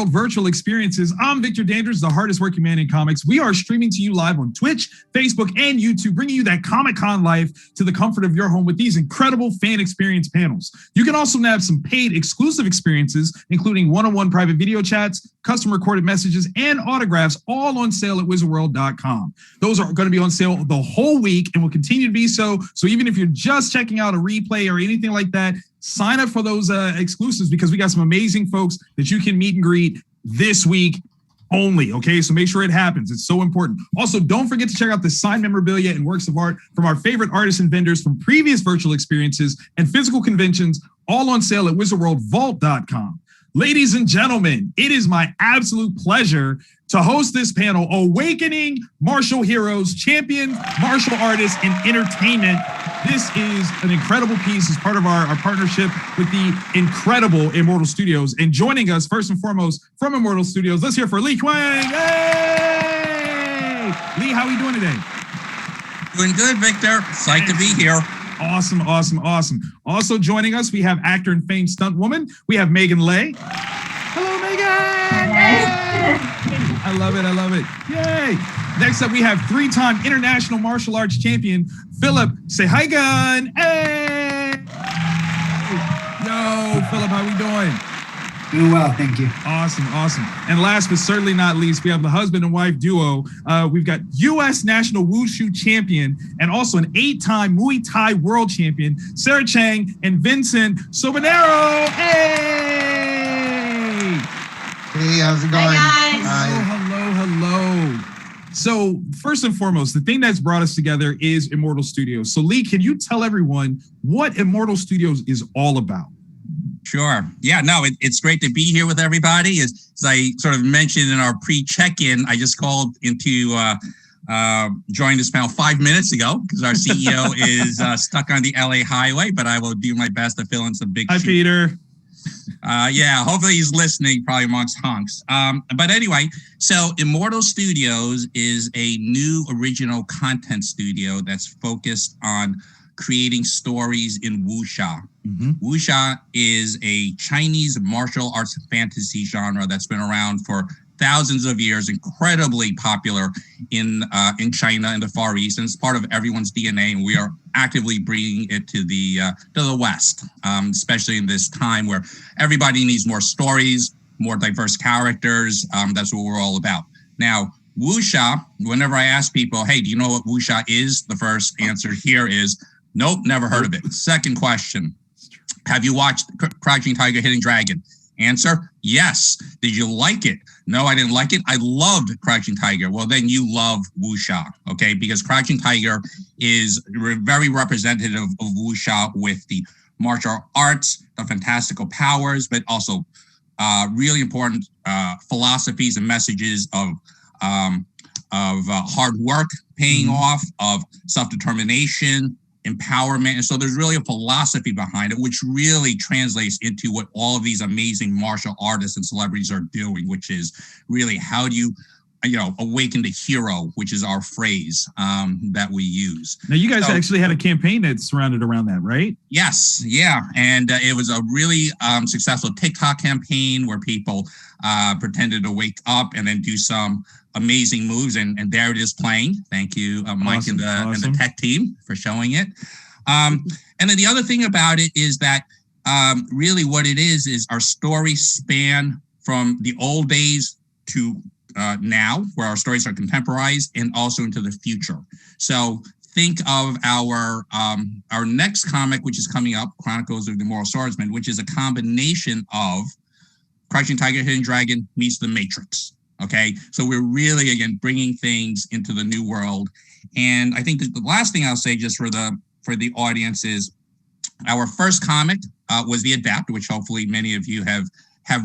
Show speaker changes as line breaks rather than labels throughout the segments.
virtual experiences. I'm Victor Dandridge, the hardest working man in comics. We are streaming to you live on Twitch, Facebook, and YouTube, bringing you that Comic-Con life to the comfort of your home with these incredible fan experience panels. You can also nab some paid exclusive experiences, including one-on-one private video chats, custom recorded messages, and autographs, all on sale at wizardworld.com. Those are going to be on sale the whole week and will continue to be so. So even if you're just checking out a replay or anything like that, sign up for those exclusives because we got some amazing folks that you can meet and greet this week only. Okay, so make sure it happens. It's so important. Also, don't forget to check out the signed memorabilia and works of art from our favorite artists and vendors from previous virtual experiences and physical conventions, all on sale at wizardworldvault.com. Ladies and gentlemen, it is my absolute pleasure to host this panel, Awakening Martial Heroes, Champion Martial Artists in Entertainment. This is an incredible piece as part of our partnership with the incredible Immortal Studios. And joining us, first and foremost, from Immortal Studios, let's hear for Huang. Hey! Lee, how are you doing today?
Doing good, Victor. Psyched to be here.
Awesome. Also joining us, we have actor and famed stunt woman. We have Megan Lay. Hello, Megan! Yay! I love it. Yay! Next up, we have three-time international martial arts champion, Philip Sahagan. Hey! Yo, Philip, how we doing?
Doing well, thank you.
Awesome. And last but certainly not least, we have the husband and wife duo. We've got U.S. National Wushu champion and also an 8-time Muay Thai world champion, Sarah Chang and Vincent Soberano. Hey!
Hey, how's it going?
Hi, guys.
Hello. So first and foremost, the thing that's brought us together is Immortal Studios. So Lee, can you tell everyone what Immortal Studios is all about?
Sure. Yeah, no, it's great to be here with everybody. As I sort of mentioned in our pre-check-in, I just called into join this panel 5 minutes ago because our CEO is stuck on the LA highway, but I will do my best to fill in some big
Hi,
shoes.
Peter.
Yeah, hopefully he's listening, probably amongst hunks. But anyway, so Immortal Studios is a new original content studio that's focused on creating stories in wuxia. Mm-hmm. Wuxia is a Chinese martial arts fantasy genre that's been around for thousands of years, incredibly popular in China and the Far East, and it's part of everyone's DNA. And we are actively bringing it to the West, especially in this time where everybody needs more stories, more diverse characters. That's what we're all about. Now, wuxia. Whenever I ask people, "Hey, do you know what wuxia is?" the first answer here is, "Nope, never heard of it." Second question: have you watched Crouching Tiger, Hidden Dragon? Answer: yes. Did you like it? No, I didn't like it. I loved Crouching Tiger. Well, then you love wuxia, okay? Because Crouching Tiger is very representative of wuxia with the martial arts, the fantastical powers, but also really important philosophies and messages of hard work paying off, of self-determination, empowerment. And so there's really a philosophy behind it, which really translates into what all of these amazing martial artists and celebrities are doing, which is really how do you awaken the hero, which is our phrase that we use.
Now, you guys actually had a campaign that surrounded around that, right?
Yes. Yeah. And it was a really successful TikTok campaign where people pretended to wake up and then do some amazing moves. And there it is playing. Thank you, Mike and the tech team for showing it. And then the other thing about it is that really what it is our stories span from the old days to now, where our stories are contemporized, and also into the future. So think of our next comic, which is coming up, Chronicles of the Immortal Swordsman, which is a combination of Crouching Tiger, Hidden Dragon meets The Matrix. Okay, so we're really, again, bringing things into the new world. And I think the last thing I'll say just for the audience is our first comic was The Adapt, which hopefully many of you have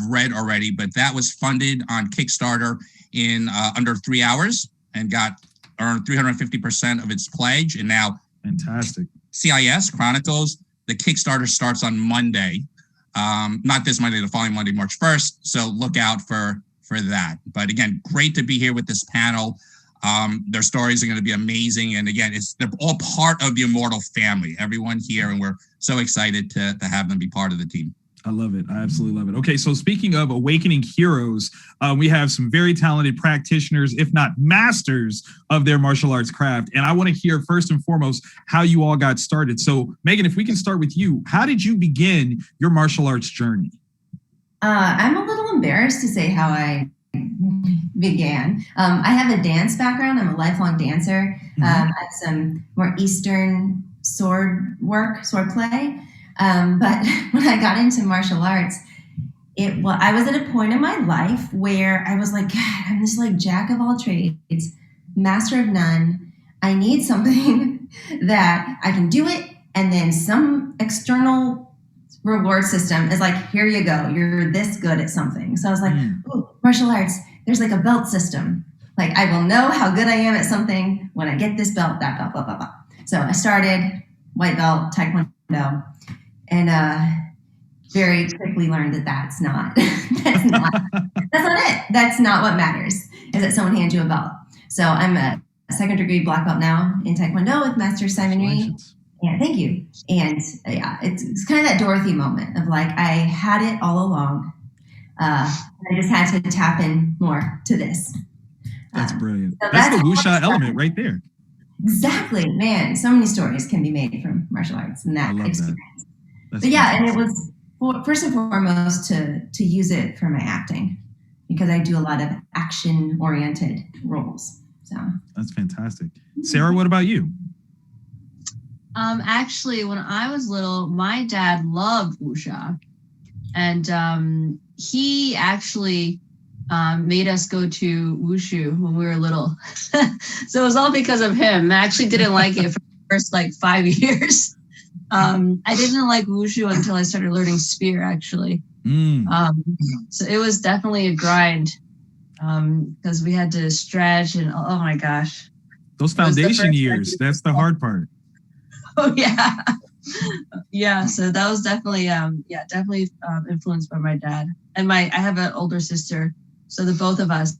read already, but that was funded on Kickstarter in under 3 hours and earned 350% of its pledge. And now
fantastic.
CIS Chronicles, the Kickstarter starts on Monday, not this Monday, the following Monday, March 1st. So look out for that. But again, great to be here with this panel. Their stories are going to be amazing. And again, they're all part of the Immortal family, everyone here. And we're so excited to have them be part of the team.
I love it. I absolutely love it. Okay, so speaking of awakening heroes, we have some very talented practitioners, if not masters, of their martial arts craft. And I want to hear first and foremost how you all got started. So, Megan, if we can start with you, how did you begin your martial arts journey?
I'm a little embarrassed to say how I began. I have a dance background. I'm a lifelong dancer. I have some more Eastern sword play. But when I got into martial arts, I was at a point in my life where I was like, God, I'm this like jack of all trades, master of none. I need something that I can do it, and then some external reward system is like, here you go, you're this good at something. So I was like, ooh, martial arts, there's like a belt system. Like I will know how good I am at something when I get this belt, that belt, blah, blah, blah. So I started white belt, Taekwondo, and very quickly learned that that's not it. That's not what matters, is that someone hands you a belt. So I'm a second degree black belt now in Taekwondo with Master Simon Ree. Yeah, thank you. And yeah, it's kind of that Dorothy moment of like, I had it all along. I just had to tap in more to this.
That's brilliant. So that's the wuxia element right there.
Exactly, man. So many stories can be made from martial arts and that experience. But yeah, and it was first and foremost to use it for my acting, because I do a lot of action-oriented roles. So
that's fantastic. Sarah, what about you?
Actually, when I was little, my dad loved wuxia, and he actually made us go to wushu when we were little. So it was all because of him. I actually didn't like it for the first like 5 years. I didn't like wushu until I started learning spear, actually. So it was definitely a grind, because we had to stretch and oh my gosh.
Those foundation years, that's the hard part.
Oh yeah. Yeah, so that was definitely influenced by my dad. And I have an older sister, so the both of us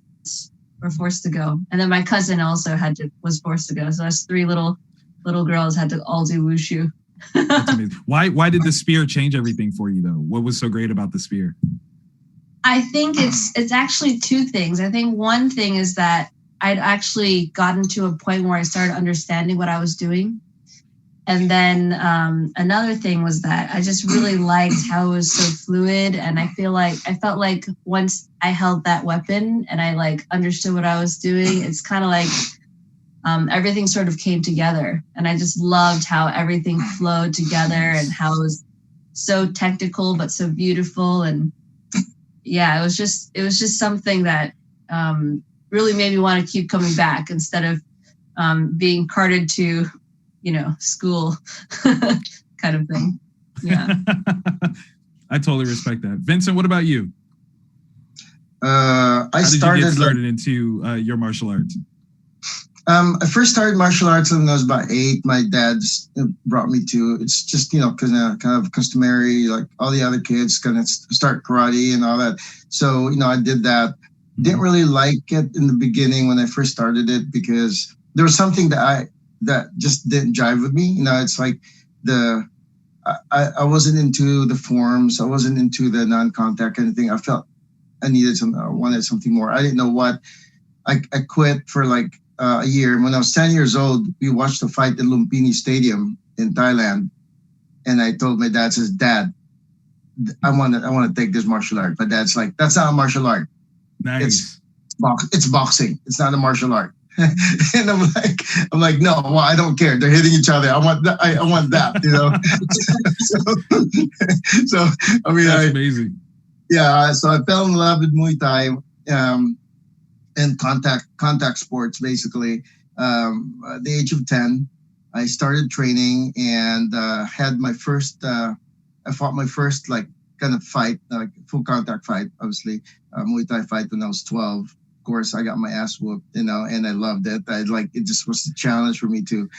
were forced to go. And then my cousin also was forced to go. So us three little girls had to all do wushu.
That's amazing. Why did the spear change everything for you though? What was so great about the spear?
I think it's actually two things. I think one thing is that I'd actually gotten to a point where I started understanding what I was doing. And then another thing was that I just really liked how it was so fluid. And I felt like once I held that weapon and I like understood what I was doing, it's kind of like everything sort of came together. And I just loved how everything flowed together and how it was so technical, but so beautiful. And yeah, it was just something that really made me want to keep coming back instead of being carted to, school kind of thing. Yeah.
I totally respect that. Vincent, what about you?
How did
you get started into your martial arts?
I first started martial arts when I was about 8. My dad brought me to. It's just kind of customary, like all the other kids gonna start karate and all that. So I did that. Didn't really like it in the beginning when I first started it, because there was something that just didn't jive with me. It's like I wasn't into the forms. I wasn't into the non-contact kind of thing. I felt I wanted something more. I didn't know what. I quit for like a year. When I was 10 years old, we watched a fight in Lumpini Stadium in Thailand. And I told my dad, says, Dad, I want to take this martial art. My dad's like, that's not a martial art.
Nice.
It's boxing. It's not a martial art. And I'm like, no, well, I don't care. They're hitting each other. I want that. So I mean,
that's amazing.
Yeah. So I fell in love with Muay Thai and contact sports, basically. At the age of 10, I started training and had my first. I fought my first kind of fight, like full contact fight, obviously, Muay Thai fight when I was 12. Of course, I got my ass whooped, and I loved it. It just was a challenge for me to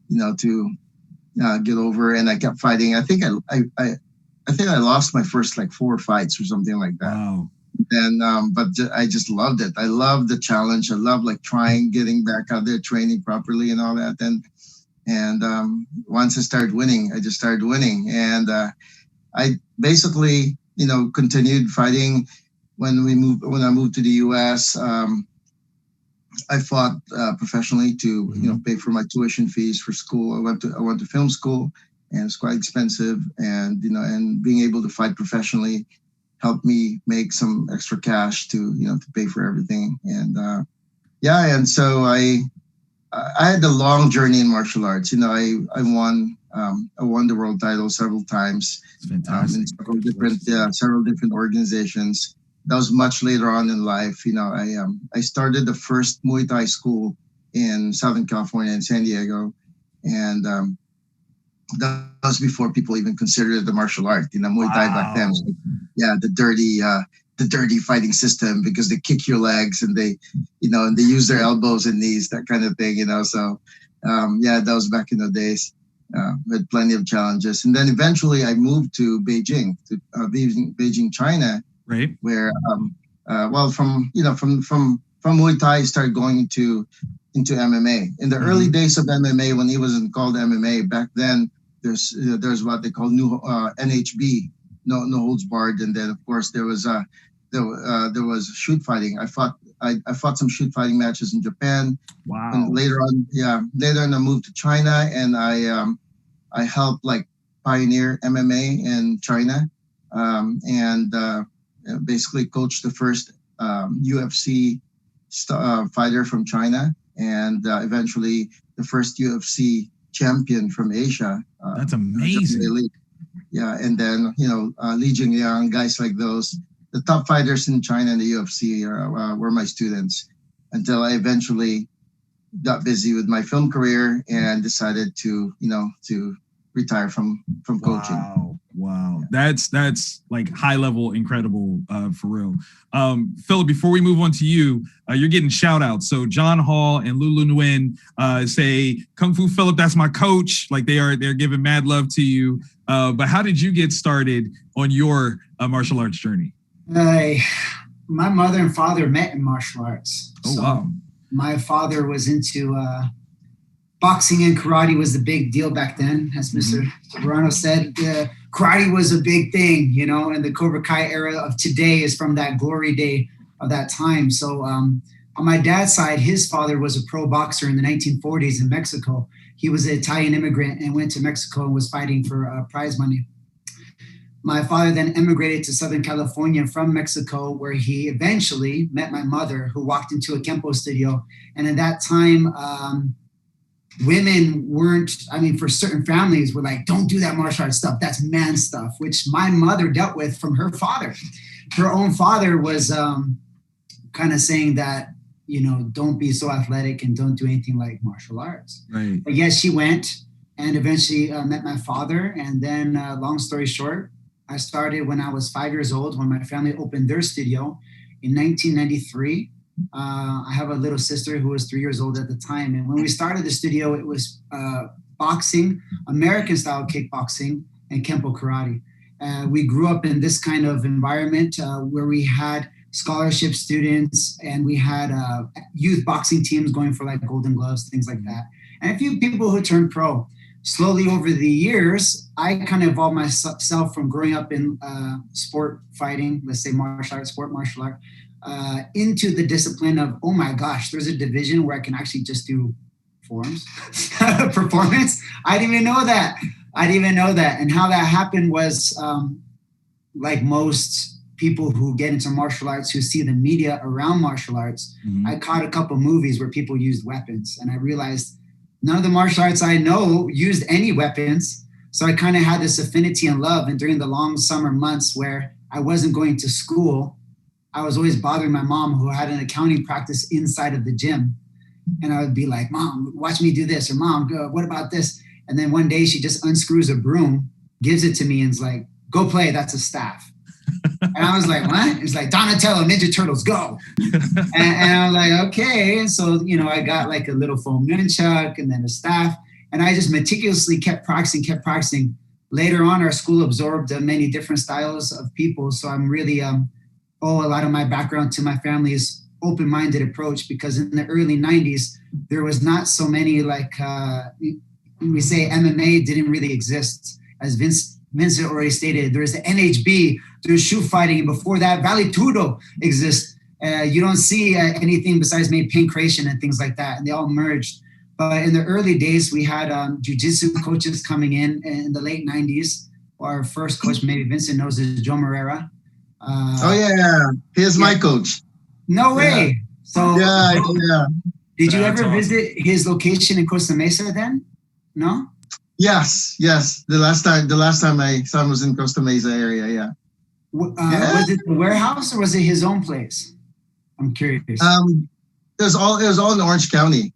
get over, and I kept fighting. I think I lost my first 4 fights or something like that.
Wow.
And but I just loved it. I loved the challenge. I loved getting back out there, training properly and all that. And once I started winning, I just started winning, and I basically, continued fighting when I moved to the U.S. I fought professionally to pay for my tuition fees for school. I went to film school, and it's quite expensive. And and being able to fight professionally helped me make some extra cash to pay for everything. And and so I had a long journey in martial arts. I won the world title several times in several different organizations. That was much later on in life. I started the first Muay Thai school in Southern California in San Diego, and that was before people even considered it a martial art. Muay Thai back then was the dirty fighting system, because they kick your legs and they use their elbows and knees, that kind of thing. So that was back in the days. We had plenty of challenges, and then eventually I moved to Beijing, China.
Right.
Where, from Muay Thai, I started going into MMA. In the early days of MMA, when it wasn't called MMA, back then there's what they call new NHB, no holds barred, and then of course there was shoot fighting. I fought some shoot fighting matches in Japan.
Wow.
And later on I moved to China, and I helped pioneer MMA in China, and basically coached the first UFC fighter from China, and eventually the first UFC champion from Asia.
That's amazing.
And then Li Jingliang, guys like those, the top fighters in China and the UFC were my students, until I eventually got busy with my film career and decided to retire from coaching.
Wow. That's high level, incredible, for real. Philip, before we move on to you, you're getting shout outs. So John Hall and Lulu Nguyen say, Kung Fu Philip, that's my coach. They're giving mad love to you. But how did you get started on your martial arts journey?
My mother and father met in martial arts.
Oh, wow.
My father was into boxing, and karate was the big deal back then. As Mr. Soberano said, karate was a big thing, and the Cobra Kai era of today is from that glory day of that time. So on my dad's side, his father was a pro boxer in the 1940s in Mexico. He was an Italian immigrant and went to Mexico and was fighting for prize money. My father then immigrated to Southern California from Mexico, where he eventually met my mother, who walked into a Kempo studio. And at that time, women weren't, for certain families were like, don't do that martial arts stuff. That's man stuff, which my mother dealt with from her father. Her own father was kind of saying that, don't be so athletic and don't do anything like martial arts.
Right.
But yes, she went and eventually met my father. And then long story short, I started when I was 5 years old, when my family opened their studio in 1993. I have a little sister who was 3 years old at the time. And when we started the studio, it was boxing, American style kickboxing, and Kempo karate. We grew up in this kind of environment where we had scholarship students, and we had youth boxing teams going for golden gloves, things like that. And a few people who turned pro. Slowly over the years, I kind of evolved myself from growing up in sport fighting, let's say martial art, into the discipline of, oh my gosh, there's a division where I can actually just do forms, performance. I didn't even know that. And how that happened was, like most people who get into martial arts, who see the media around martial arts, I caught a couple movies where people used weapons, and I realized none of the martial arts I know used any weapons. So I kind of had this affinity and love. And during the long summer months where I wasn't going to school, I was always bothering my mom, who had an accounting practice inside of the gym. And I would be like, Mom, watch me do this. Or Mom, what about this? And then one day she just unscrews a broom, gives it to me, and is like, go play, that's a staff. And I was like, what? It's like, Donatello, Ninja Turtles, go. and I was like, okay. And so, I got a little foam nunchuck and then a staff. And I just meticulously kept practicing. Later on, our school absorbed many different styles of people. So I'm really owe a lot of my background to my family's open-minded approach, because in the early 90s, there was not so many we say MMA didn't really exist. As Vince Vincent already stated, there's the NHB, there's shoot fighting. Before that, Vale Tudo exists. You don't see anything besides maybe paint creation and things like that, and they all merged. But in the early days, we had jiu-jitsu coaches coming in the late 90s. Our first coach, maybe Vincent knows, is Joe Morera.
He's my coach.
No way. So did you ever
awesome.
visit his location in Costa Mesa then? No?
Yes. The last time my son was in Costa Mesa area,
Was it the warehouse or was it his own place? I'm curious.
It was all in Orange County.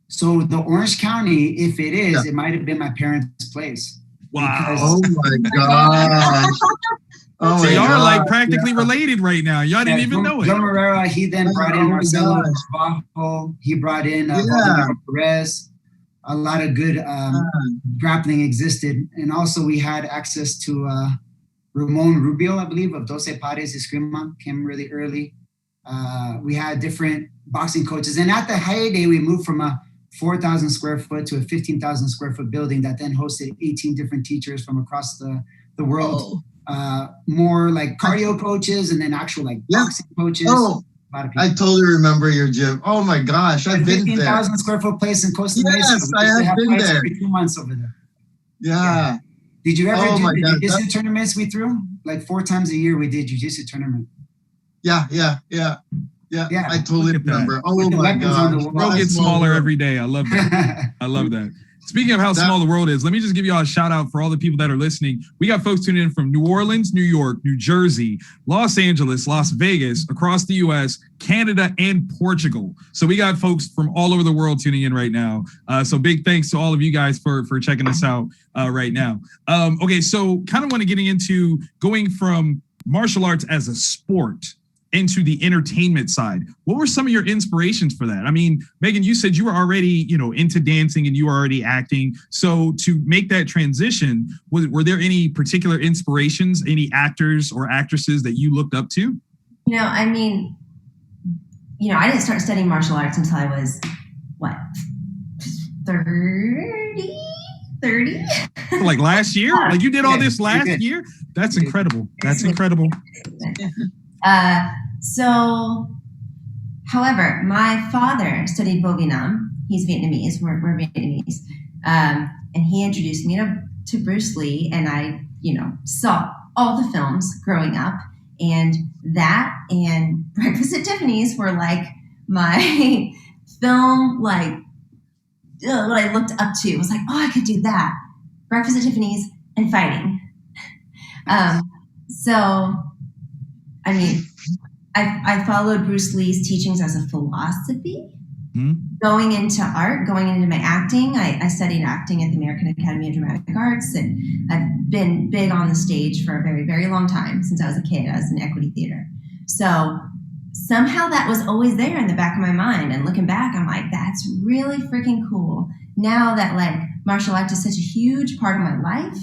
So the Orange County, if it is, it might have been my parents' place.
Wow.
Oh my gosh. Oh
So
my
y'all are like
gosh,
practically related right now. Y'all didn't even know it.
Joe Morera, he then brought in
my
Marcelo
gosh.
Bajo. He brought in Vladimir Perez. A lot of good grappling existed. And also we had access to Ramon Rubio, I believe, of Doce Pares Eskrima, came really early. We had different boxing coaches. And at the heyday, we moved from a 4,000 square foot to a 15,000 square foot building that then hosted 18 different teachers from across the world. More like cardio coaches and then actual like boxing coaches.
Oh,
a lot of people.
I totally remember your gym. Oh my gosh, I've been there.
15,000 square foot place in Costa Mesa.
Yes, I have been there.
Every 2 months over there.
Yeah.
Did you ever
Oh
do
my
the
God,
jiu-jitsu tournaments we threw? Like 4 times a year we did jiu-jitsu tournament.
Yeah. I totally
Look at that.
remember. Oh
With the
my
weapons on the
gosh.
wall.
World gets smaller every day. I love that. I love that. Speaking of how small the world is, let me just give you all a shout out for all the people that are listening. We got folks tuning in from New Orleans, New York, New Jersey, Los Angeles, Las Vegas, across the US, Canada, and Portugal. So we got folks from all over the world tuning in right now. So big thanks to all of you guys for checking us out right now. Okay, so kind of want to getting into going from martial arts as a sport into the entertainment side. What were some of your inspirations for that? I mean, Megan, you said you were already, into dancing and you were already acting. So to make that transition, were there any particular inspirations, any actors or actresses that you looked up to?
I didn't start studying martial arts until I was, 30?
Like last year? Like you did all this last year? That's incredible. That's incredible.
However, my father studied Vo Vietnam. He's Vietnamese. We're Vietnamese. And he introduced me to Bruce Lee, and I, saw all the films growing up, and that and Breakfast at Tiffany's were like my film, what I looked up to. It was like, oh, I could do that. Breakfast at Tiffany's and fighting. I followed Bruce Lee's teachings as a philosophy. Going into art, going into my acting. I studied acting at the American Academy of Dramatic Arts, and I've been big on the stage for a very, very long time. Since I was a kid, I was in equity theater. So somehow that was always there in the back of my mind. And looking back, I'm like, that's really freaking cool. Now that martial arts is such a huge part of my life,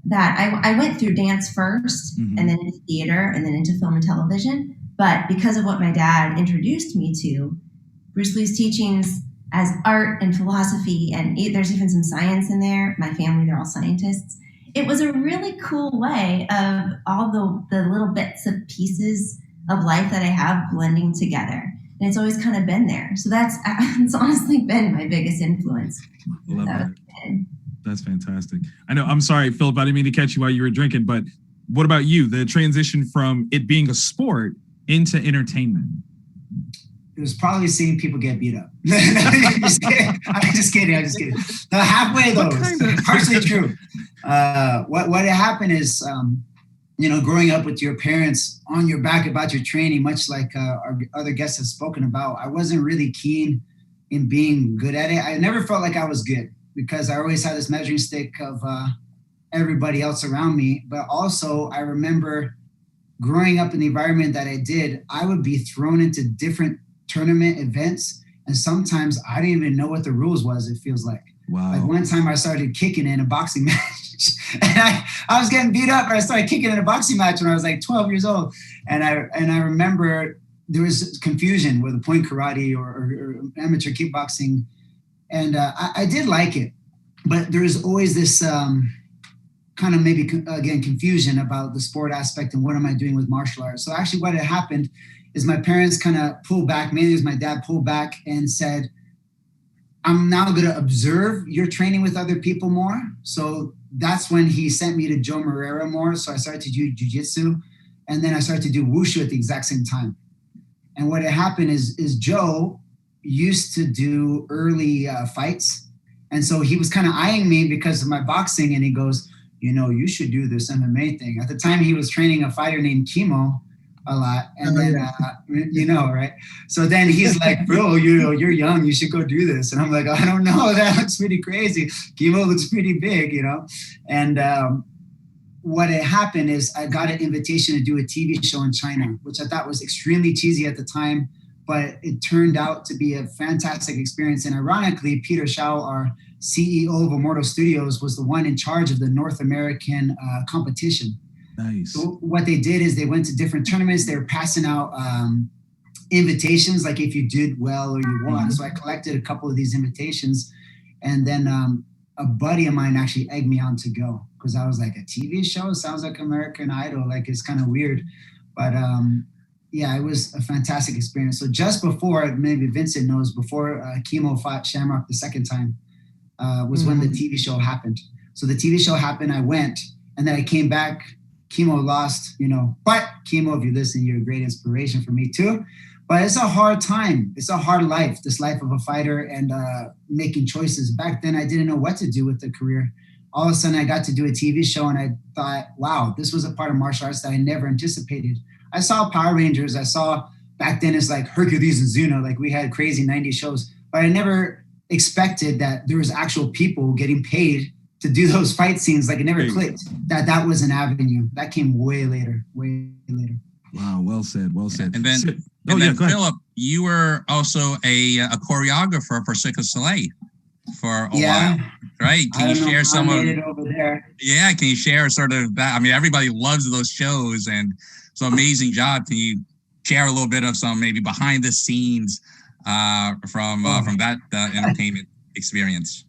that I went through dance first, and then into theater, and then into film and television. But because of what my dad introduced me to, Bruce Lee's teachings as art and philosophy, and there's even some science in there. My family, they're all scientists. It was a really cool way of all the little bits of pieces of life that I have blending together. And it's always kind of been there. So it's honestly been my biggest influence.
I love that. That's fantastic. I know, I'm sorry, Philip, I didn't mean to catch you while you were drinking, but what about you? The transition from it being a sport into entertainment?
It was probably seeing people get beat up. I'm just kidding. Halfway though, it's partially true. What happened is, growing up with your parents on your back about your training, much like our other guests have spoken about, I wasn't really keen in being good at it. I never felt like I was good because I always had this measuring stick of everybody else around me. But also I remember growing up in the environment that I did, I would be thrown into different tournament events, and sometimes I didn't even know what the rules was. It feels like.
Wow.
Like one time I started kicking in a boxing match, and I was getting beat up. I started kicking in a boxing match when I was like 12 years old, and I remember there was confusion with the point karate or amateur kickboxing, and I did like it, but there was always this kind of maybe again confusion about the sport aspect and what am I doing with martial arts. So actually what had happened is my parents kind of pulled back, mainly it was my dad pulled back and said, I'm now going to observe your training with other people more. So that's when he sent me to Joe Moreira more. So I started to do jiu-jitsu, and then I started to do wushu at the exact same time. And what had happened is Joe used to do early fights. And so he was kind of eyeing me because of my boxing, and he goes, you should do this MMA thing. At the time, he was training a fighter named Kimo a lot. And right? So then he's like, bro, you're young, you should go do this. And I'm like, I don't know, that looks pretty crazy. Kimo looks pretty big, And what had happened is I got an invitation to do a TV show in China, which I thought was extremely cheesy at the time, but it turned out to be a fantastic experience. And ironically, Peter Shao, our CEO of Immortal Studios, was the one in charge of the North American competition.
Nice.
So what they did is they went to different tournaments. They were passing out invitations, like if you did well or you won. So I collected a couple of these invitations, and then a buddy of mine actually egged me on to go, because I was like, a TV show sounds like American Idol, like it's kind of weird, but it was a fantastic experience. So just before, maybe Vincent knows, before Kimo fought Shamrock the second time was when the TV show happened. So the TV show happened, I went, and then I came back. Kimo lost, but Kimo, if you listen, you're a great inspiration for me too. But it's a hard time. It's a hard life, this life of a fighter, and making choices. Back then, I didn't know what to do with the career. All of a sudden, I got to do a TV show, and I thought, wow, this was a part of martial arts that I never anticipated. I saw Power Rangers. I saw, back then, it's like Hercules and Zuno, like we had crazy 90s shows. But I never expected that there was actual people getting paid to do those fight scenes. Like it never clicked that was an avenue. That came way later.
Wow, well said.
And then Philip, you were also a choreographer for Cirque du Soleil for a while, right? Can you share some of it over there? Yeah, can you share sort of that? I mean, everybody loves those shows, and it's an amazing job. Can you share a little bit of some maybe behind the scenes from that entertainment experience?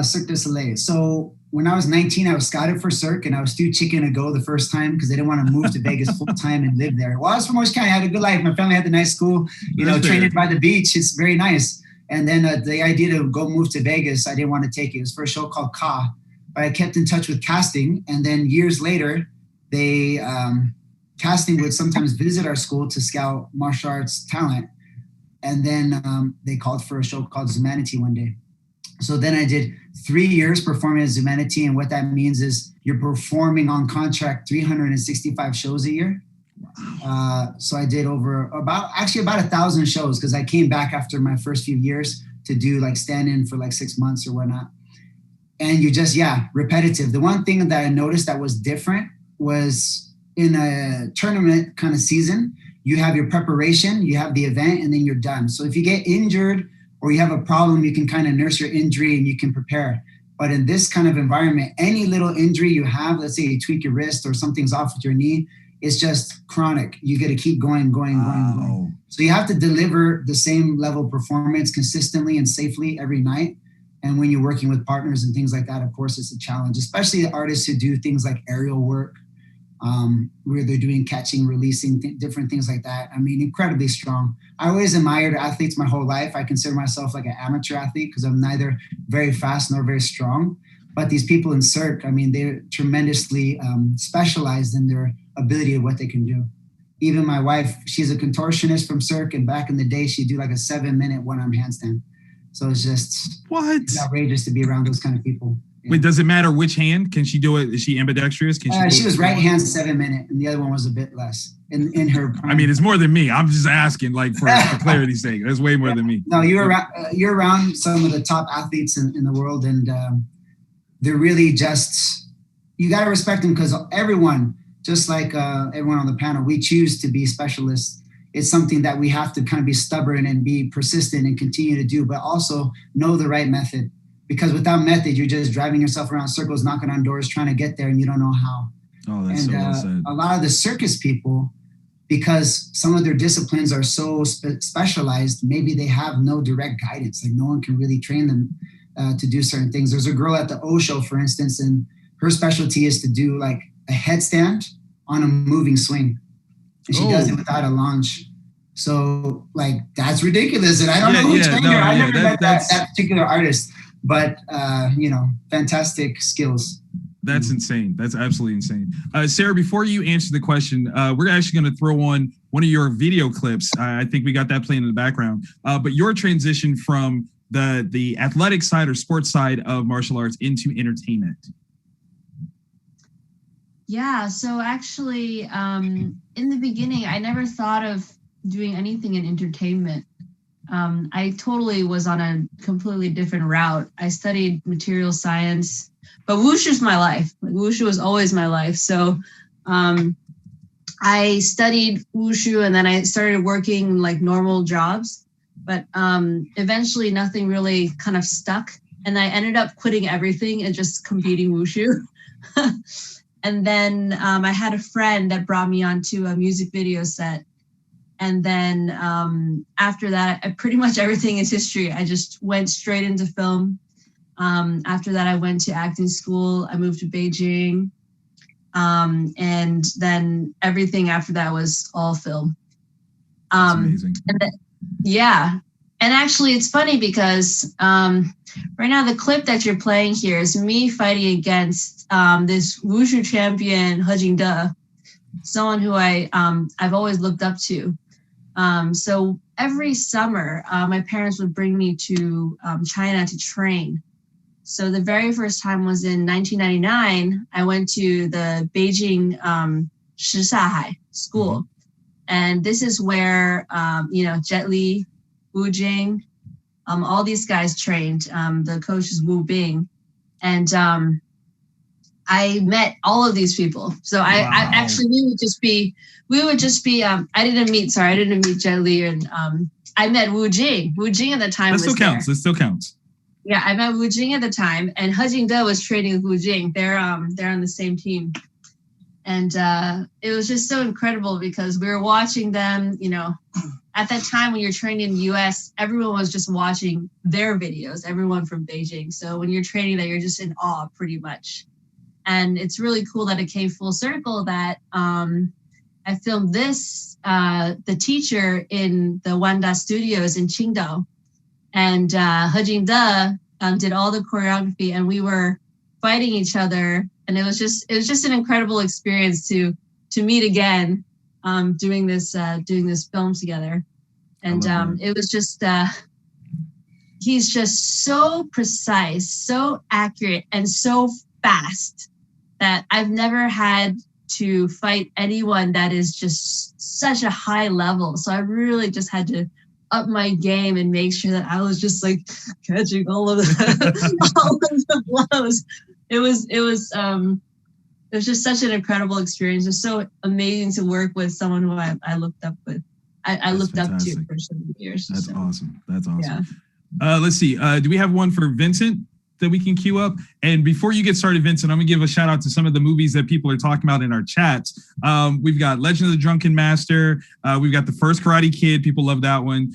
Cirque du Soleil. So when I was 19, I was scouted for Cirque, and I was too chicken to go the first time because they didn't want to move to Vegas full time and live there. Well, I was from Orange County. I had a good life. My family had a nice school, training by the beach. It's very nice. And then the idea to go move to Vegas, I didn't want to take it. It was for a show called Ka. But I kept in touch with casting. And then years later, they casting would sometimes visit our school to scout martial arts talent. And then they called for a show called Zumanity one day. So then I did 3 years performing as Zumanity, and what that means is you're performing on contract 365 shows a year. So I did over about 1,000 shows, because I came back after my first few years to do like stand-in for like 6 months or whatnot. And you just, repetitive. The one thing that I noticed that was different was in a tournament kind of season, you have your preparation, you have the event, and then you're done. So if you get injured or you have a problem, you can kind of nurse your injury and you can prepare. But in this kind of environment, any little injury you have, let's say you tweak your wrist or something's off with your knee, it's just chronic. You got to keep going. So you have to deliver the same level of performance consistently and safely every night. And when you're working with partners and things like that, of course, it's a challenge, especially the artists who do things like aerial work, where they're doing catching, releasing, different things like that. I mean, incredibly strong. I always admired athletes my whole life. I consider myself like an amateur athlete because I'm neither very fast nor very strong. But these people in Cirque, I mean, they're tremendously specialized in their ability of what they can do. Even my wife, she's a contortionist from Cirque, and back in the day, she'd do like a 7-minute one-arm handstand. So it's just it's outrageous to be around those kind of people. Yeah.
Wait, does it matter which hand? Can she do it? Is she ambidextrous? Can she?
She was right hand 7-minute, and the other one was a bit less in her. Prime.
I mean, it's more than me. I'm just asking, like for clarity's sake. That's way more than me.
No, you're around some of the top athletes in the world, and they're really just, you got to respect them, because everyone, just like everyone on the panel, we choose to be specialists. It's something that we have to kind of be stubborn and be persistent and continue to do, but also know the right method. Because without method, you're just driving yourself around circles, knocking on doors, trying to get there, and you don't know how.
Oh, that's so well said.
A lot of the circus people, because some of their disciplines are so specialized, maybe they have no direct guidance. Like no one can really train them to do certain things. There's a girl at the O show, for instance, and her specialty is to do like a headstand on a moving swing. And she does it without a launch. So like, that's ridiculous. And I don't know who trained her. I never met that particular artist, but fantastic skills.
That's insane. That's absolutely insane. Sarah, before you answer the question, we're actually going to throw on one of your video clips. I think we got that playing in the background. But your transition from the athletic side or sports side of martial arts into entertainment.
Yeah. So actually, in the beginning, I never thought of doing anything in entertainment. I totally was on a completely different route. I studied material science. But wushu is my life. Like, wushu was always my life. So I studied wushu and then I started working like normal jobs. But eventually nothing really kind of stuck. And I ended up quitting everything and just competing wushu. And then I had a friend that brought me onto a music video set. And then after that, pretty much everything is history. I just went straight into film. After that, I went to acting school. I moved to Beijing. And then everything after that was all film.
That's amazing.
Yeah. And actually, it's funny because right now, the clip that you're playing here is me fighting against this wushu champion, He Jingde, someone who I've always looked up to. So every summer, my parents would bring me to China to train. So the very first time was in 1999. I went to the Beijing Shisahai school. Mm-hmm. And this is where, Jet Li, Wu Jing, all these guys trained. The coach is Wu Bing. And I met all of these people. So I actually, we would just be, I didn't meet Jet Li. And I met Wu Jing. Wu Jing at the time
That still counts.
Yeah, I met Wu Jing at the time, and He Jingde was training with Wu Jing. They're on the same team, and it was just so incredible because we were watching them. At that time when you're training in the U.S., everyone was just watching their videos. Everyone from Beijing. So when you're training there, you're just in awe, pretty much. And it's really cool that it came full circle. That I filmed this, the teacher in the Wanda Studios in Qingdao. And He Jingde did all the choreography, and we were fighting each other, and it was just an incredible experience to meet again, doing this film together, and it was just he's just so precise, so accurate, and so fast that I've never had to fight anyone that is just such a high level. So I really just had to up my game and make sure that I was just like catching all of the blows. It was just such an incredible experience. It's so amazing to work with someone who I looked up with. I looked fantastic. Up to for so many years.
That's awesome. That's awesome. Yeah. Let's see. Do we have one for Vincent that we can queue up? And before you get started, Vincent, I'm gonna give a shout out to some of the movies that people are talking about in our chats. We've got Legend of the Drunken Master. We've got The First Karate Kid. People love that one.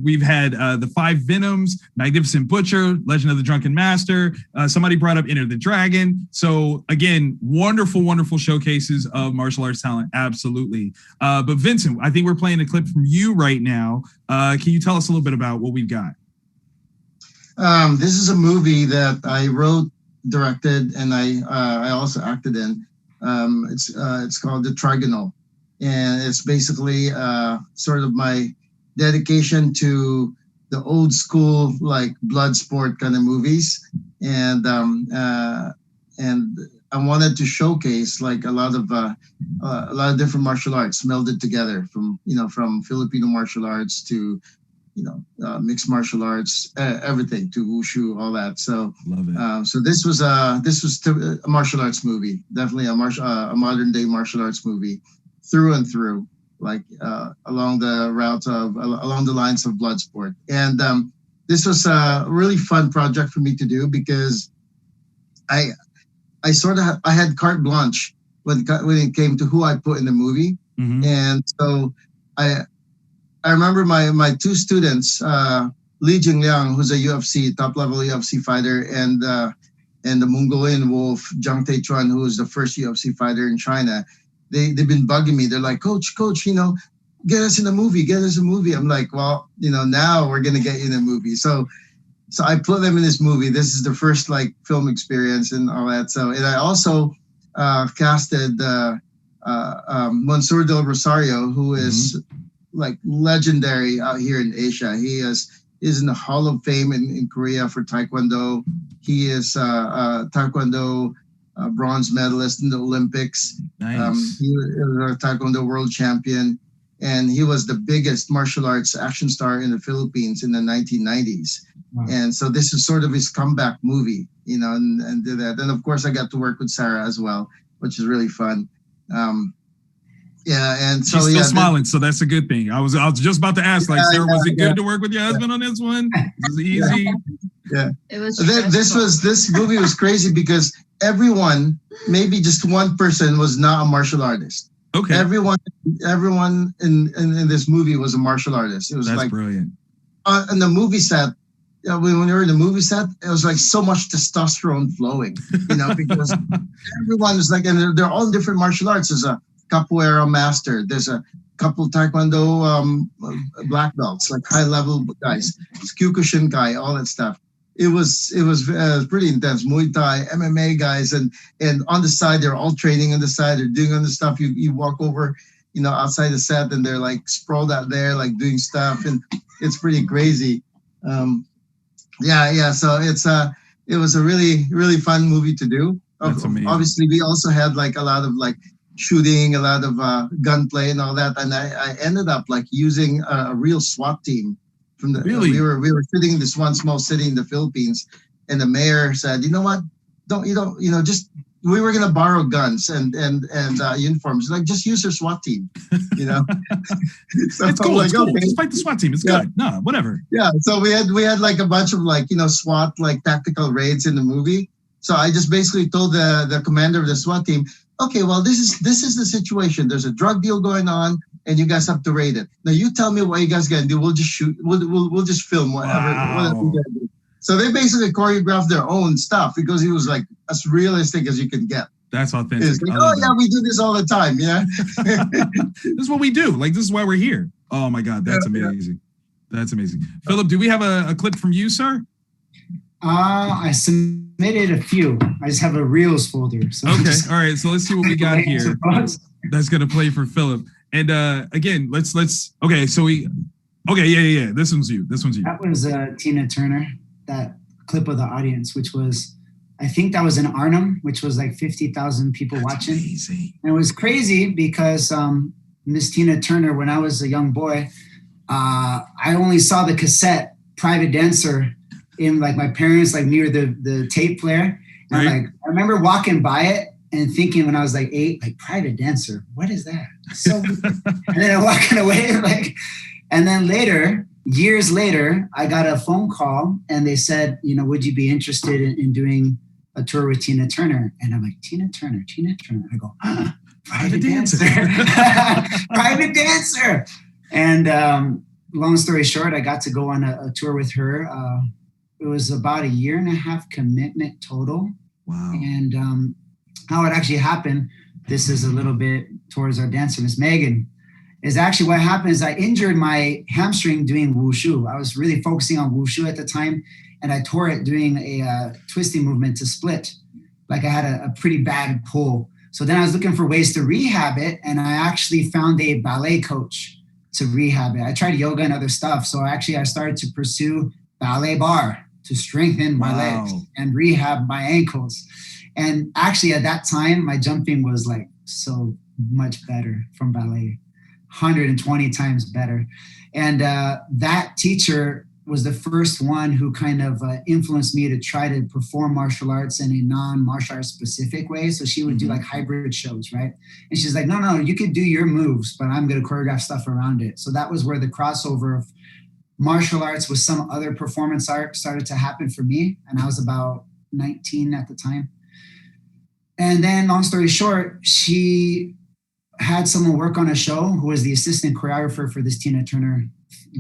We've had The Five Venoms, Magnificent Butcher, Legend of the Drunken Master. Somebody brought up Enter the Dragon. So again, wonderful, wonderful showcases of martial arts talent. Absolutely. But Vincent, I think we're playing a clip from you right now. Can you tell us a little bit about what we've got?
This is a movie that I wrote, directed, and I also acted in. It's called The Trigonal, and it's basically sort of my dedication to the old school like blood sport kind of movies, and I wanted to showcase like a lot of different martial arts melded together from Filipino martial arts to mixed martial arts, everything to wushu, all that. So, love it. So this was a martial arts movie, definitely a modern day martial arts movie, through and through, like along the lines of Bloodsport. And this was a really fun project for me to do because I had carte blanche when it came to who I put in the movie, and so I remember my two students, Li Jingliang, who's a top level UFC fighter, and and the Mongolian Wolf, Zhang Taichuan, who was the first UFC fighter in China, they've been bugging me. They're like, Coach, get us in a movie. I'm like, well, now we're gonna get you in a movie. So I put them in this movie. This is the first like film experience and all that. So, and I also casted Mansour Del Rosario, who is like legendary out here in Asia. He is in the Hall of Fame in Korea for Taekwondo. He is Taekwondo bronze medalist in the Olympics.
Nice.
He was a Taekwondo world champion, and he was the biggest martial arts action star in the Philippines in the 1990s. Wow. And so this is sort of his comeback movie, and did that. And of course, I got to work with Sarah as well, which is really fun. And so
she's still smiling, so that's a good thing. I was just about to ask, like, Sarah, was it good to work with your husband on this one? Was it easy?
Yeah,
it was.
This movie was crazy because everyone, maybe just one person, was not a martial artist.
Okay.
Everyone in this movie was a martial artist. It was
that's brilliant.
On the movie set. When we were in the movie set, it was like so much testosterone flowing, because everyone is like, and they're all different martial arts. There's a capoeira master. There's a couple Taekwondo black belts, like high level guys, Kyokushin guy, all that stuff. It was pretty intense. Muay Thai, MMA guys, and on the side they're all training on the side. They're doing on the stuff. You walk over, outside the set, and they're like sprawled out there, like doing stuff, and it's pretty crazy. So it was a really, really fun movie to do.
That's amazing.
Obviously, we also had like a lot of like shooting, a lot of gunplay and all that. And I ended up like using a real SWAT team from the.
Really?
We were shooting in this one small city in the Philippines, and the mayor said, "You know what? Just." We were gonna borrow guns and uniforms. Like, just use your SWAT team, So
it's cool.
Like,
it's cool.
okay.
Just fight the SWAT team. It's good. No, whatever.
Yeah. So we had like a bunch of like SWAT like tactical raids in the movie. So I just basically told the commander of the SWAT team, okay, well this is the situation. There's a drug deal going on, and you guys have to raid it. Now you tell me what you guys gonna do. We'll just shoot. We'll just film whatever.
Wow.
Whatever you gotta do. So they basically choreographed their own stuff because it was like as realistic as you can get.
That's authentic.
It's like, we do this all the time. Yeah.
This is what we do. Like, this is why we're here. Oh my God. That's amazing. That's amazing. Philip, do we have a clip from you, sir?
I submitted a few. I just have a Reels folder. So
okay. All right. So let's see what we got here. That's going to play for Philip. And again, let's, okay. So yeah. This one's you.
That was Tina Turner. That clip of the audience, which was, I think that was in Arnhem, which was like 50,000 people watching.
Amazing.
And it was crazy because Miss Tina Turner, when I was a young boy, I only saw the cassette Private Dancer in like my parents, like near the tape player. And
right.
I remember walking by it and thinking when I was like 8, like Private Dancer, what is that? So, and then I'm walking away and then years later, I got a phone call and they said, would you be interested in doing a tour with Tina Turner? And I'm like, Tina Turner. I go, Private Dancer. Private Dancer. And long story short, I got to go on a tour with her. It was about 1.5 years commitment total.
Wow.
And how it actually happened, this is a little bit towards our dancer, Miss Megan. Is actually what happened is I injured my hamstring doing wushu. I was really focusing on wushu at the time, and I tore it doing a twisting movement to split. Like I had a pretty bad pull. So then I was looking for ways to rehab it, and I actually found a ballet coach to rehab it. I tried yoga and other stuff. So I started to pursue ballet bar to strengthen my legs and rehab my ankles. And actually at that time, my jumping was like so much better from ballet. 120 times better. And that teacher was the first one who kind of influenced me to try to perform martial arts in a non-martial arts specific way. So she would do like hybrid shows, right? And she's like, no, you could do your moves, but I'm going to choreograph stuff around it. So that was where the crossover of martial arts with some other performance art started to happen for me. And I was about 19 at the time. And then long story short, she had someone work on a show who was the assistant choreographer for this Tina Turner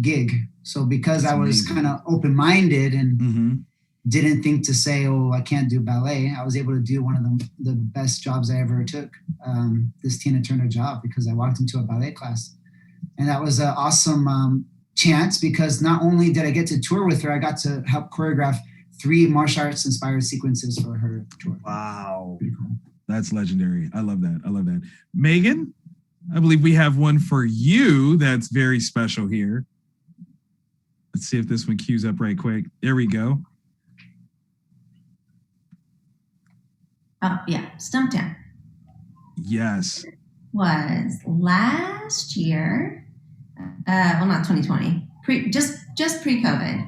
gig. So because I was kind of open-minded and didn't think to say, oh, I can't do ballet. I was able to do one of the best jobs I ever took, this Tina Turner job, because I walked into a ballet class. And that was an awesome chance, because not only did I get to tour with her, I got to help choreograph 3 martial arts inspired sequences for her tour.
Wow. That's legendary. I love that. I love that. Megan, I believe we have one for you that's very special here. Let's see if this one queues up right quick. There we go.
Oh, yeah. Stumptown.
Yes.
Was last year, well, not 2020, just pre-COVID.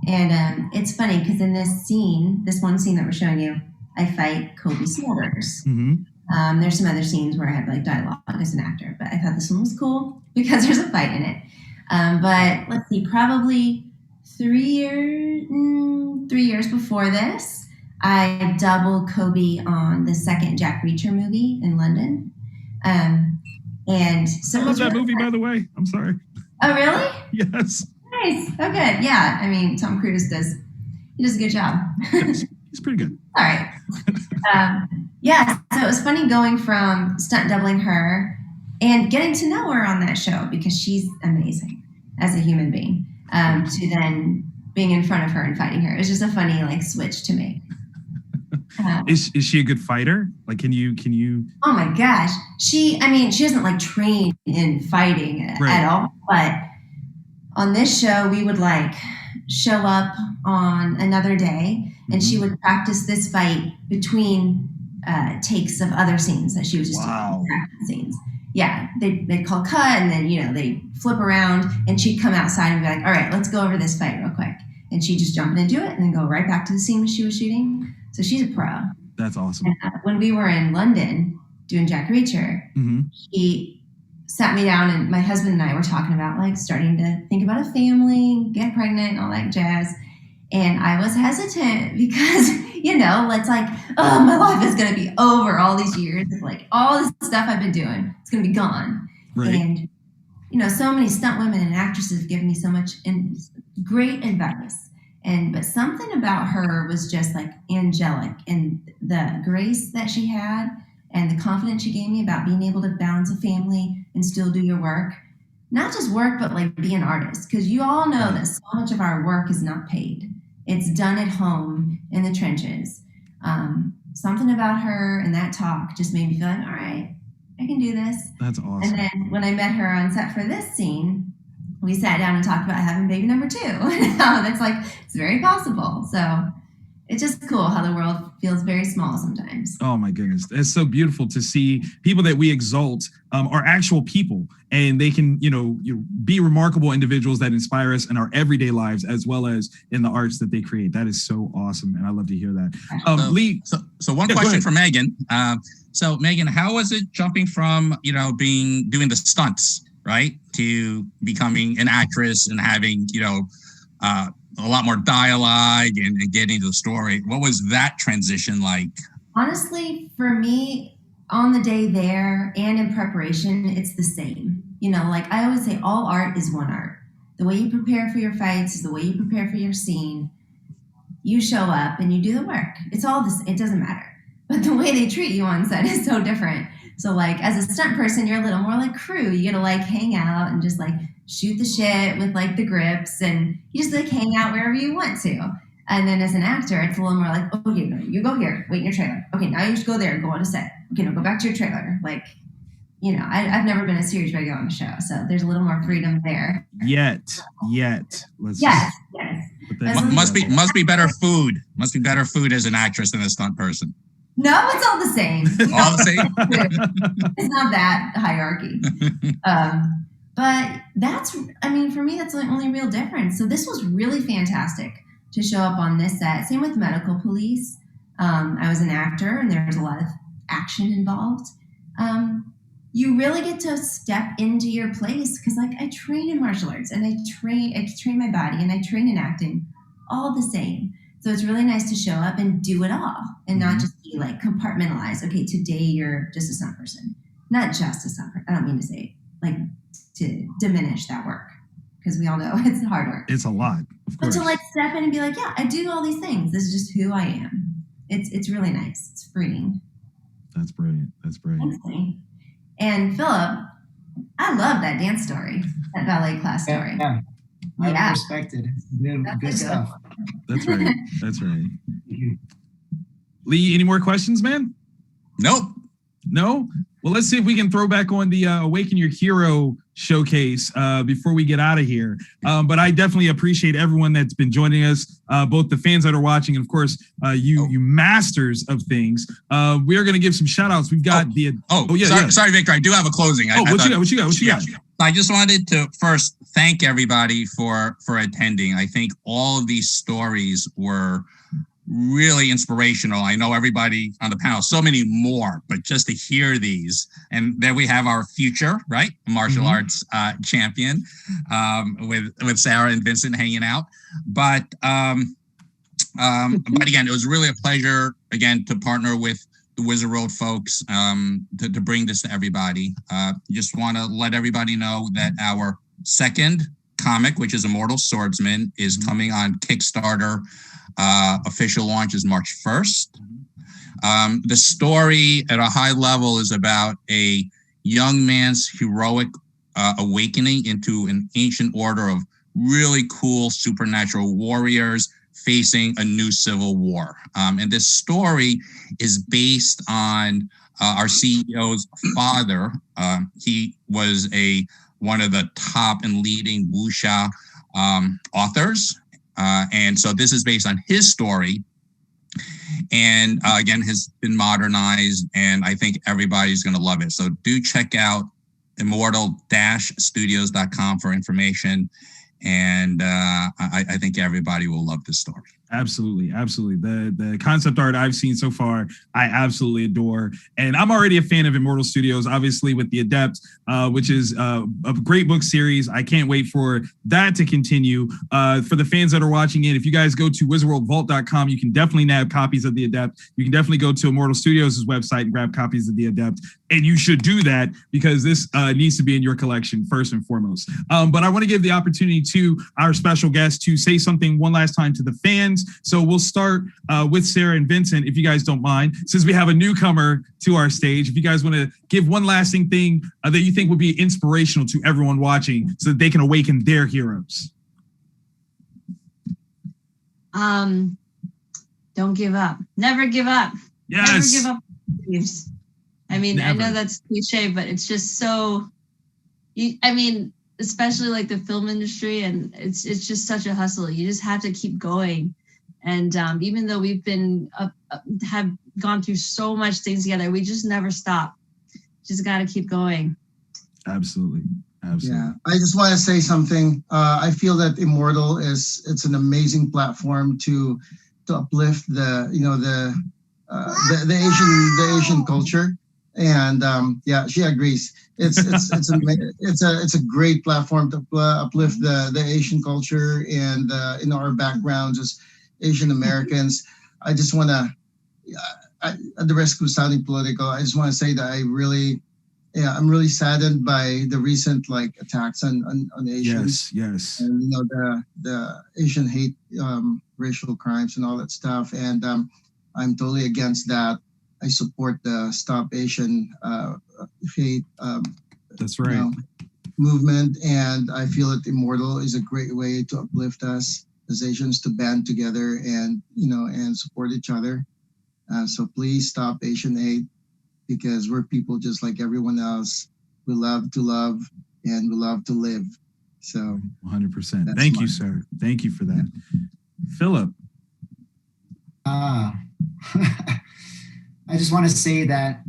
And it's funny because in this one scene that we're showing you, I fight Kobe Smulders.
Mm-hmm.
There's some other scenes where I had like dialogue as an actor, but I thought this one was cool because there's a fight in it. But let's see, probably 3 years before this, I doubled Kobe on the second Jack Reacher movie in London. And so
I love that movie, by the way. I'm sorry.
Oh, really?
Yes.
Nice. Oh, good. Yeah. I mean, Tom Cruise does a good job.
Yes, he's pretty good.
All right. Yeah. So it was funny going from stunt doubling her and getting to know her on that show, because she's amazing as a human being, to then being in front of her and fighting her. It was just a funny like switch to make.
Is she a good fighter? Like, can you?
Oh my gosh. She doesn't like train in fighting at all, but on this show, we would like show up on another day and she would practice this fight between takes of other scenes that she was just doing practice scenes. Yeah, they'd call cut, and then, they'd flip around and she'd come outside and be like, all right, let's go over this fight real quick. And she'd just jump in and do it and then go right back to the scene she was shooting. So she's a pro.
That's awesome.
And, when we were in London doing Jack Reacher, he sat me down, and my husband and I were talking about like starting to think about a family, get pregnant and all that jazz. And I was hesitant because, it's like, oh, my life is going to be over all these years of like all this stuff I've been doing. It's going to be gone.
Right.
And, so many stunt women and actresses have given me so much and great advice. But something about her was just like angelic, and the grace that she had and the confidence she gave me about being able to balance a family and still do your work. Not just work, but like be an artist. Because you all know that so much of our work is not paid. It's done at home in the trenches. Something about her and that talk just made me feel like, all right, I can do this.
That's awesome.
And then when I met her on set for this scene, we sat down and talked about having baby number 2. That's like, it's very possible. So it's just cool how the world feels very small sometimes.
Oh my goodness. It's so beautiful to see people that we exalt are actual people, and they can, be remarkable individuals that inspire us in our everyday lives, as well as in the arts that they create. That is so awesome. And I love to hear that. Lee.
So one question for Megan. So Megan, how was it jumping from, doing the stunts, right, to becoming an actress and having, a lot more dialogue and getting to the story? What was that transition like? Honestly,
for me, on the day there and in preparation, it's the same. Like I always say, all art is one art. The way you prepare for your fights is the way you prepare for your scene. You show up and you do the work. It's all this. It doesn't matter. But the way they treat you on set is so different. So like as a stunt person, you're a little more like crew. You get to like hang out and just like shoot the shit with like the grips, and you just like hang out wherever you want to. And then as an actor, it's a little more like, oh, you go here, wait in your trailer. Okay, now you just go there, go on a set. Okay, now go back to your trailer. Like, I've never been a series regular on a show, so there's a little more freedom there.
Yet.
Yes.
Must be better food. Must be better food as an actress than a stunt person.
No, it's all the same.
All the same?
It's not that hierarchy. But for me, that's the only real difference. So this was really fantastic to show up on this set. Same with Medical Police. I was an actor, and there was a lot of action involved. You really get to step into your place, because like I train in martial arts, and I train my body, and I train in acting, all the same. So it's really nice to show up and do it all, and not just be like compartmentalized. Okay, today you're just a stunt person, not just a stunt person. I don't mean to say like to diminish that work, because we all know it's hard work.
It's a lot. Of
But
course.
to like step in and be like, yeah, I do all these things. This is just who I am. It's really nice. It's freeing.
That's brilliant. That's brilliant.
Thanks, Lee. And Philip, I love that dance story, that ballet class story.
Yeah. I
Yeah.
respect it. It's good stuff.
That's right. That's right. Lee, any more questions, man?
Nope.
No? Well, let's see if we can throw back on the Awaken Your Hero showcase before we get out of here. But I definitely appreciate everyone that's been joining us, both the fans that are watching, and of course, you masters of things. We are going to give some shout outs. We've got
Sorry, Victor. I do have a closing.
What you got?
I just wanted to first thank everybody for attending. I think all of these stories were really inspirational. I know everybody on the panel, so many more, but just to hear these, and there we have our future, right? Martial arts champion, with Sarah and Vincent hanging out. But again, it was really a pleasure again to partner with the Wizard World folks to bring this to everybody. Just want to let everybody know that our second comic, which is Immortal Swordsman, is coming on Kickstarter. Official launch is March 1st. The story at a high level is about a young man's heroic awakening into an ancient order of really cool supernatural warriors facing a new civil war. And this story is based on our CEO's father. He was one of the top and leading wuxia authors. And so this is based on his story, and again has been modernized, and I think everybody's going to love it. So do check out immortal-studios.com for information, and I think everybody will love this story.
Absolutely. The concept art I've seen so far, I absolutely adore. And I'm already a fan of Immortal Studios, obviously with The Adept, which is a great book series. I can't wait for that to continue. For the fans that are watching it, if you guys go to wizardworldvault.com, you can definitely nab copies of The Adept. You can definitely go to Immortal Studios' website and grab copies of The Adept. And you should do that because this needs to be in your collection first and foremost. But I want to give the opportunity to our special guest to say something one last time to the fans. So we'll start with Sarah and Vincent, if you guys don't mind, since we have a newcomer to our stage. If you guys want to give one lasting thing that you think would be inspirational to everyone watching so that they can awaken their heroes.
Don't give up. Never give up.
Yes.
Never give up. I mean,
Never.
I know that's cliche, but it's just so, especially like the film industry, and it's just such a hustle. You just have to keep going. And even though we've been have gone through so much things together, we just never stop. Just got to keep going.
Absolutely.
Yeah, I just want to say something. I feel that Immortal it's an amazing platform to uplift the Asian culture, and she agrees. It's a great platform to uplift the Asian culture and our backgrounds as Asian Americans. I just want to, at the risk of sounding political, I just want to say that I'm really saddened by the recent attacks on Asians.
Yes.
And the Asian hate, racial crimes and all that stuff. And I'm totally against that. I support the Stop Asian Hate.
That's right.
Movement, and I feel that Immortal is a great way to uplift us as Asians to band together and support each other. So please stop Asian hate, because we're people just like everyone else. We love to love and we love to live. So
100%. Thank you, sir. Thank you for that. Philip.
I just want to say that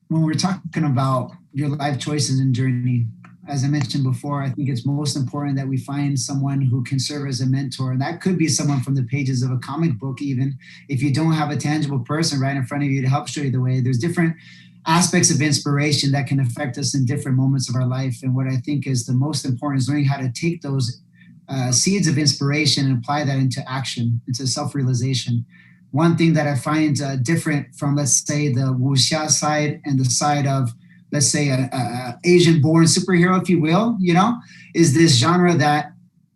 when we're talking about your life choices and journey, as I mentioned before, I think it's most important that we find someone who can serve as a mentor. And that could be someone from the pages of a comic book, even if you don't have a tangible person right in front of you to help show you the way. There's different aspects of inspiration that can affect us in different moments of our life. And what I think is the most important is learning how to take those seeds of inspiration and apply that into action, into self-realization. One thing that I find different from, let's say, the wuxia side and the side of, let's say, a Asian-born superhero, if you will, is this genre that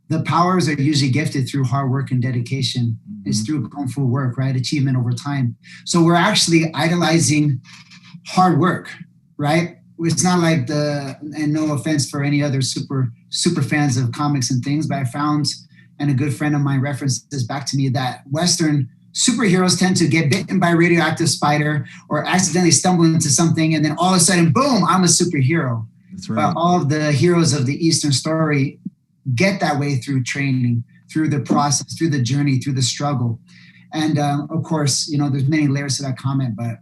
the powers are usually gifted through hard work and dedication. It's through kung fu work, right? Achievement over time. So we're actually idolizing hard work, right? It's not like and no offense for any other super fans of comics and things, but I found, and a good friend of mine referenced this back to me, that Western superheroes tend to get bitten by a radioactive spider or accidentally stumble into something, and then all of a sudden, boom, I'm a superhero.
That's right.
But all of the heroes of the Eastern story get that way through training, through the process, through the journey, through the struggle. And of course, there's many layers to that comment, but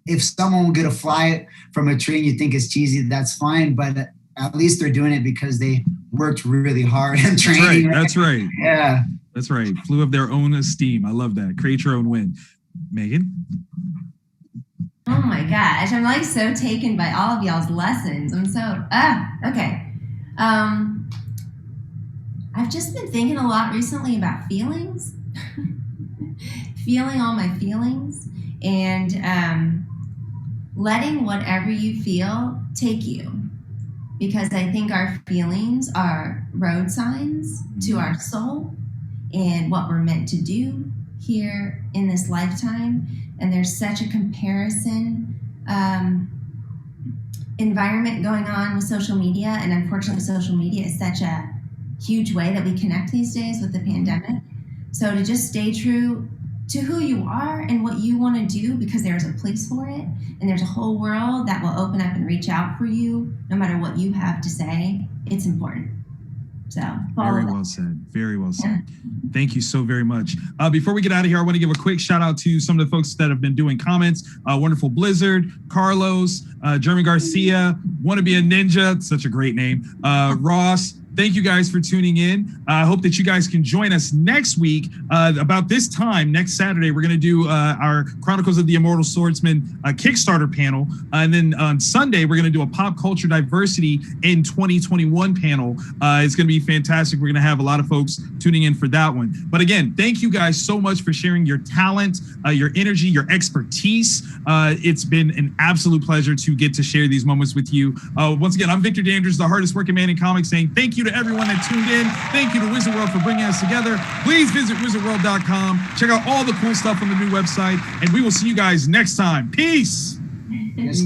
if someone will get a fly from a tree and you think it's cheesy, that's fine. But at least they're doing it because they worked really hard and training.
That's right.
Yeah.
That's right. Flew of their own esteem. I love that. Create your own win. Megan?
Oh my gosh. I'm like so taken by all of y'all's lessons. I'm so, okay. I've just been thinking a lot recently about feelings, feeling all my feelings, and letting whatever you feel take you. Because I think our feelings are road signs to our soul and what we're meant to do here in this lifetime. And there's such a comparison environment going on with social media. And unfortunately, social media is such a huge way that we connect these days with the pandemic. So to just stay true to who you are and what you want to do, because there's a place for it and there's a whole world that will open up and reach out for you no matter what you have to say. It's important. So
very well said. Very well said. Thank you so very much. Before we get out of here, I want to give a quick shout out to some of the folks that have been doing comments. Wonderful Blizzard, Carlos, German Garcia, Want to Be a Ninja, such a great name. Ross. Thank you guys for tuning in. I hope that you guys can join us next week. About this time, next Saturday, we're going to do our Chronicles of the Immortal Swordsman Kickstarter panel. And then on Sunday, we're going to do a Pop Culture Diversity in 2021 panel. It's going to be fantastic. We're going to have a lot of folks tuning in for that one. But again, thank you guys so much for sharing your talent, your energy, your expertise. It's been an absolute pleasure to get to share these moments with you. Once again, I'm Victor Dandridge, the hardest working man in comics, saying thank you to everyone that tuned in. Thank you to Wizard World for bringing us together. Please visit wizardworld.com. Check out all the cool stuff on the new website, and we will see you guys next time. Peace.
Yes.